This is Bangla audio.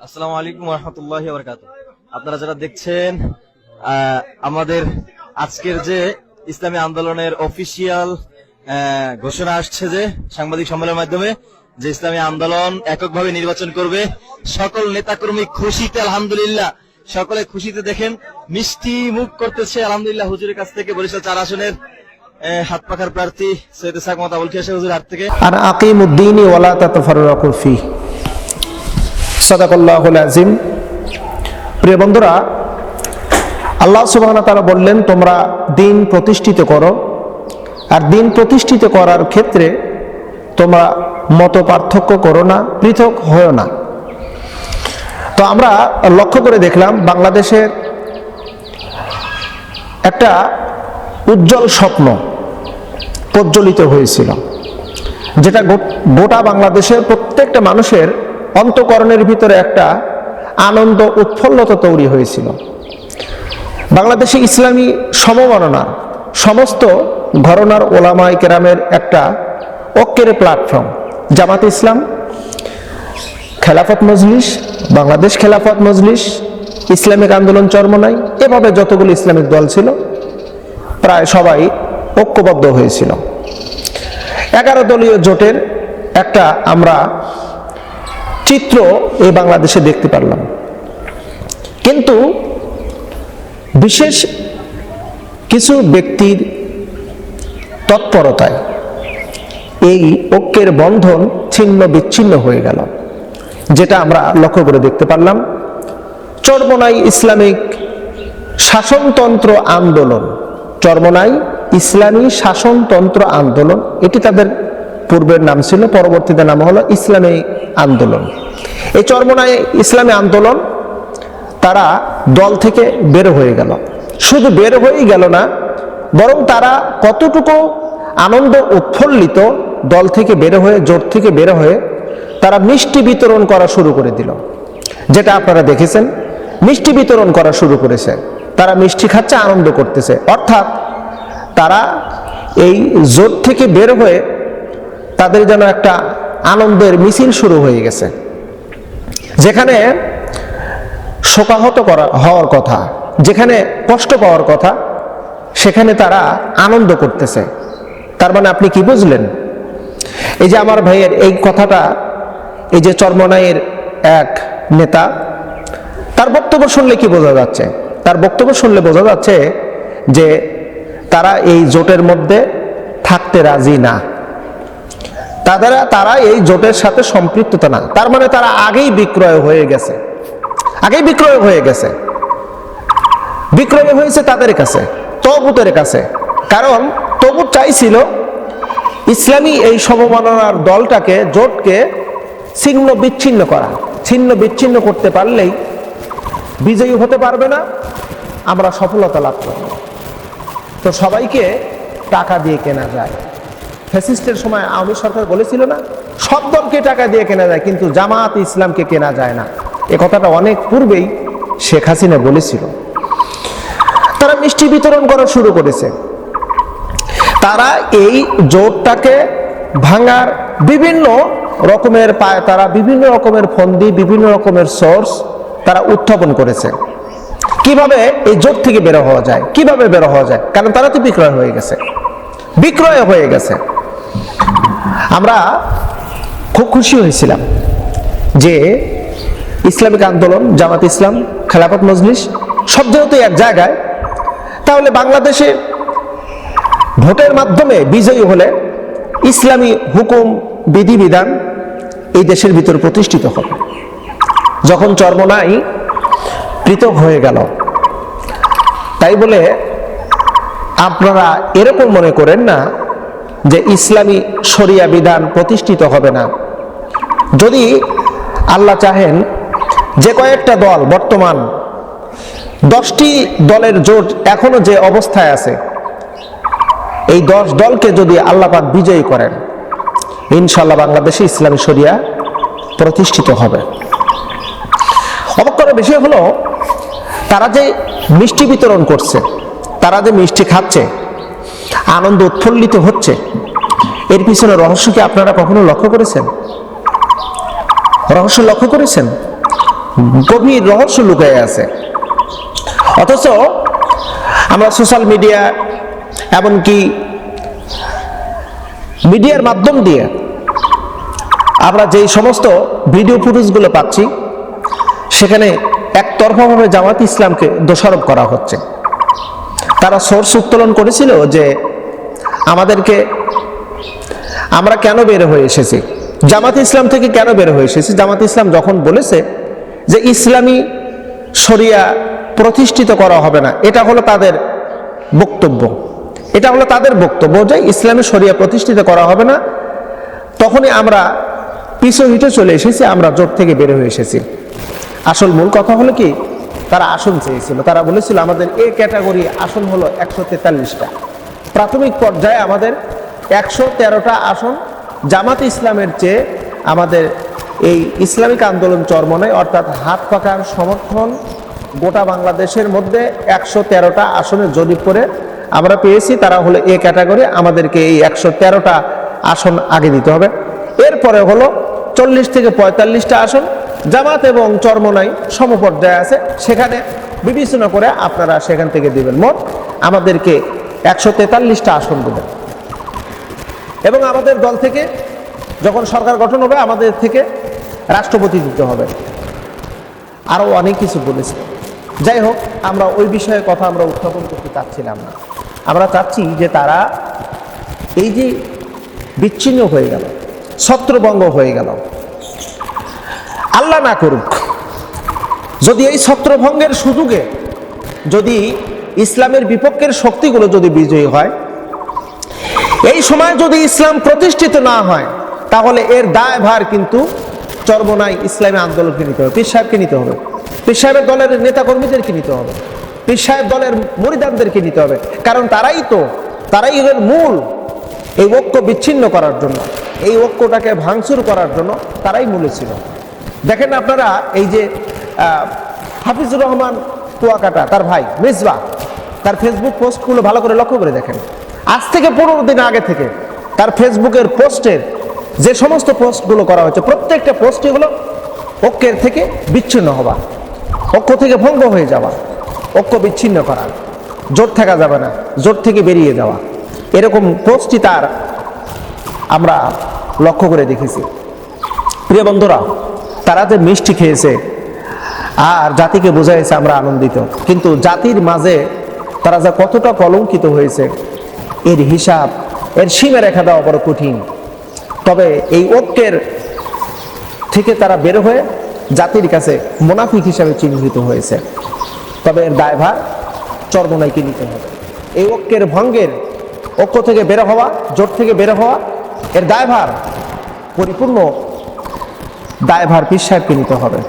আসসালামু আলাইকুম ওয়া রাহমাতুল্লাহি ওয়া বারাকাতুহু। আপনারা যারা দেখছেন আমাদের আজকের যে ইসলামী আন্দোলনের অফিসিয়াল ঘোষণা আসছে যে সাংবাদিক সম্মেলনের মাধ্যমে যে ইসলামী আন্দোলন এককভাবে নির্বাচন করবে, সকল নেতাকর্মী খুশিতে আলহামদুলিল্লাহ, সকলে খুশিতে দেখেন মিষ্টি মুখ করতেছে আলহামদুলিল্লাহ। হুজুরের কাছ থেকে বরিশাল 4 আসনের হাত পাখার প্রার্থী সৈয়দ ইসহাক মোহাম্মদ আবুল খিয়াস হুজুর হাত থেকে আর আকিমুদ্দিন ওয়ালা তাতাফাররাকু ফি। সাদাকাল্লাহুল আযীম। প্রিয় বন্ধুরা, আল্লাহ সুবহানাহু ওয়া তাআলা বললেন, তোমরা দিন প্রতিষ্ঠিত করো, আর দিন প্রতিষ্ঠিত করার ক্ষেত্রে তোমরা মত পার্থক্য করো না, পৃথক হয়ো না। তো আমরা লক্ষ্য করে দেখলাম বাংলাদেশের একটা উজ্জ্বল স্বপ্ন প্রজ্বলিত হয়েছিল, যেটা গোটা বাংলাদেশের প্রত্যেকটা মানুষের অন্তঃকরণের ভিতরে একটা আনন্দ উৎফুল্লতা তৈরি হয়েছিল। বাংলাদেশে ইসলামী সমমননার সমস্ত ঘরানার ওলামায়ে কেরামের একটা ঐক্যের প্ল্যাটফর্ম জামাত ইসলাম, খেলাফত মজলিস, বাংলাদেশ খেলাফত মজলিস, ইসলামিক আন্দোলন চরমোনাই, এভাবে যতগুলো ইসলামিক দল ছিল প্রায় সবাই ঐক্যবদ্ধ হয়েছিল। 11 দলীয় জোটের একটা আমরা চিত্র এই বাংলাদেশে দেখতে পারলাম। কিন্তু বিশেষ কিছু ব্যক্তির তৎপরতায় এই ঐক্যের বন্ধন ছিন্ন বিচ্ছিন্ন হয়ে গেল, যেটা আমরা লক্ষ্য করে দেখতে পারলাম। চরমোনাই ইসলামিক শাসনতন্ত্র আন্দোলন, চরমোনাই ইসলামী শাসনতন্ত্র আন্দোলন, এটি তাদের পূর্বের নাম ছিল, পরবর্তীতে নাম হলো ইসলামী আন্দোলন। এই চরমোনাই ইসলামী আন্দোলন তারা দল থেকে বের হয়ে গেল। শুধু বের হয়েই গেল না, বরং তারা কতটুকু আনন্দ উৎফুল্লিত, দল থেকে বের হয়ে, জোট থেকে বের হয়ে তারা মিষ্টি বিতরণ করা শুরু করে দিল, যেটা আপনারা দেখেছেন। মিষ্টি বিতরণ করা শুরু করেছে, তারা মিষ্টি খাচ্ছে, আনন্দ করতেছে। অর্থাৎ তারা এই জোট থেকে বের হয়ে তাদের যেন একটা আনন্দের মিছিল শুরু হয়ে গেছে। যেখানে শোকাহত হওয়ার কথা, যেখানে কষ্ট পাওয়ার কথা, সেখানে তারা আনন্দ করতেছে। তার মানে আপনি কি বুঝলেন? এই যে আমার ভাইয়ের এই কথাটা, এই যে চরমোনাইয়ের এক নেতা, তার বক্তব্য শুনলে কি বোঝা যাচ্ছে? তার বক্তব্য শুনলে বোঝা যাচ্ছে যে তারা এই জোটের মধ্যে থাকতে রাজি না, তারা এই জোটের সাথে সম্পৃক্ততা না। তার মানে তারা আগেই বিক্রয় হয়ে গেছে, আগেই বিক্রয় হয়ে গেছে, বিক্রয় হয়েছে তাদের কাছে, তগুতের কাছে। কারণ তগুত চাইছিল ইসলামী এই সমমননার দলটাকে, জোটকে ছিন্ন বিচ্ছিন্ন করা। ছিন্ন বিচ্ছিন্ন করতে পারলেই বিজয়ী হতে পারবে না, আমরা সফলতা লাভ করব। তো সবাইকে টাকা দিয়ে কেনা যায়। ফ্যাসিস্টের সময় আওয়ামী সরকার বলেছিল না, সব দলকে টাকা দিয়ে কেনা যায়, কিন্তু জামাত ইসলামকে কেনা যায় না। এ কথাটা অনেক পূর্বেই শেখ হাসিনা বলেছিল। তারা মিষ্টি বিতরণ করা শুরু করেছে। তারা এই জোটটাকে ভাঙার বিভিন্ন রকমের তারা বিভিন্ন রকমের ফন্দি, বিভিন্ন রকমের সোর্স তারা উত্থাপন করেছে। কিভাবে এই জোট থেকে বের হওয়া যায়, কিভাবে বের হওয়া যায়, কারণ তারা তো বিক্রয় হয়ে গেছে, বিক্রয় হয়ে গেছে। আমরা খুব খুশি হয়েছিলাম যে ইসলামিক আন্দোলন, জামাত ইসলাম, খেলাফত মজলিস সব যেহেতু এক জায়গায়, তাহলে বাংলাদেশে ভোটের মাধ্যমে বিজয়ী হলে ইসলামী হুকুম বিধিবিধান এই দেশের ভিতর প্রতিষ্ঠিত হবে। যখন চরমোনাই পৃথক হয়ে গেল, তাই বলে আপনারা এরকম মনে করেন না যে ইসলামী শরিয়া বিধান প্রতিষ্ঠিত হবে না। যদি আল্লাহ চাহেন, যে কয়েকটা দল, বর্তমান 10টি দলের জোট এখনো যে অবস্থায় আছে, এই 10 দলকে যদি আল্লাহ পাক বিজয়ী করেন, ইনশাআল্লাহ বাংলাদেশে ইসলামী শরিয়া প্রতিষ্ঠিত হবে। অবাক করার বিষয় হলো, তারা যে মিষ্টি বিতরণ করছে, তারা যে মিষ্টি খাচ্ছে, আনন্দ উৎফুল্লিত হচ্ছে, এর পিছনে রহস্য কি আপনারা কখনো লক্ষ্য করেছেন? রহস্য লক্ষ্য করেছেন? গভীর রহস্য লুকায়ে আছে। অথচ আমরা সোশ্যাল মিডিয়া এমনকি মিডিয়ার মাধ্যম দিয়ে আমরা যেই সমস্ত ভিডিও ফুটেজগুলো পাচ্ছি, সেখানে একতরফাভাবে জামাত ইসলামকে দোষারোপ করা হচ্ছে। তারা সোর্স উত্তোলন করেছিল যে আমরা কেন বের হয়ে এসেছি, জামাত ইসলাম থেকে কেন বের হয়ে এসেছি। জামাত ইসলাম যখন বলেছে যে ইসলামী শরিয়া প্রতিষ্ঠিত করা হবে না, এটা হলো তাদের বক্তব্য, যে ইসলামী শরিয়া প্রতিষ্ঠিত করা হবে না, তখনই আমরা পিছু হিটে চলে এসেছি, আমরা জোট থেকে বের হয়ে এসেছি। আসল মূল কথা হলো কি, তারা আসন চেয়েছিল। তারা বলেছিল আমাদের এ ক্যাটাগরি আসন হলো 143টা। প্রাথমিক পর্যায়ে আমাদের 113টা আসন জামাত ইসলামের চেয়ে আমাদের এই ইসলামিক আন্দোলন চরমনায়, অর্থাৎ হাত পাকার সমর্থন গোটা বাংলাদেশের মধ্যে 113টা আসনের জরিপ করে আমরা পেয়েছি। তারা হলো এ ক্যাটাগরি, আমাদেরকে এই 113টা আসন আগে দিতে হবে। এরপরে হলো 40 থেকে 45টা আসন জামাত এবং চরমনাই সমপর্যায়ে আছে, সেখানে বিবেচনা করে আপনারা সেখান থেকে দিবেন। মোট আমাদেরকে 143টা আসন দেবেন এবং আমাদের দল থেকে যখন সরকার গঠন হবে আমাদের থেকে রাষ্ট্রপতি দিতে হবে। আরও অনেক কিছু বলেছে। যাই হোক, আমরা ওই বিষয়ে কথা আমরা উত্থাপন করতে চাচ্ছিলাম না। আমরা চাচ্ছি যে তারা এই যে বিচ্ছিন্ন হয়ে গেল, ছত্রভঙ্গ হয়ে গেল, আল্লাহ না করুক যদি এই ছত্রভঙ্গের সুযোগে যদি ইসলামের বিপক্ষের শক্তিগুলো যদি বিজয়ী হয়, এই সময় যদি ইসলাম প্রতিষ্ঠিত না হয়, তাহলে এর দায়ভার কিন্তু চরমনাই ইসলামী আন্দোলনকে নিতে হবে, পীর সাহেবকে নিতে হবে, পীর সাহেবের দলের নেতাকর্মীদেরকে নিতে হবে, পীর সাহেব দলের মুরিদানদেরকে নিতে হবে। কারণ তারাই এর মূল। এই ঐক্য বিচ্ছিন্ন করার জন্য, এই ঐক্যটাকে ভাঙচুর করার জন্য তারাই মূলে ছিল। দেখেন আপনারা, এই যে হাফিজুর রহমান কুয়াকাটা, তার ভাই মিসবাহ, তার ফেসবুক পোস্টগুলো ভালো করে লক্ষ্য করে দেখেন। আজ থেকে 15 দিন আগে থেকে তার ফেসবুকের পোস্টের যে সমস্ত পোস্টগুলো করা হয়েছে, প্রত্যেকটা পোস্টই হলো ঐক্যের থেকে বিচ্ছিন্ন হওয়া, ঐক্য থেকে ভঙ্গ হয়ে যাওয়া, ঐক্য বিচ্ছিন্ন করা, জোট থাকা যাবে না, জোট থেকে বেরিয়ে যাওয়া, এরকম পোস্টই তার আমরা লক্ষ্য করে দেখেছি। প্রিয় বন্ধুরা, তারা যে মিষ্টি খেয়েছে আর জাতিকে বোঝাইছে আমরা আনন্দিত, কিন্তু জাতির মাঝে তারা যা কতটা কলঙ্কিত হয়েছে এর হিসাব, এর সীমা রেখা দেওয়া বড় কঠিন। তবে এই ঐক্যের থেকে তারা বের হয়ে জাতির কাছে মুনাফিক হিসাবে চিহ্নিত হয়েছে। তবে এর দায়ভার চরমনাইকে নিতে হবে। এই ঐক্যের ভঙ্গের, ঐক্য থেকে বের হওয়া, জোট থেকে বের হওয়া, এর দায়ভার, পরিপূর্ণ দায়ভার পীর সাহেবকে নিতে হবে।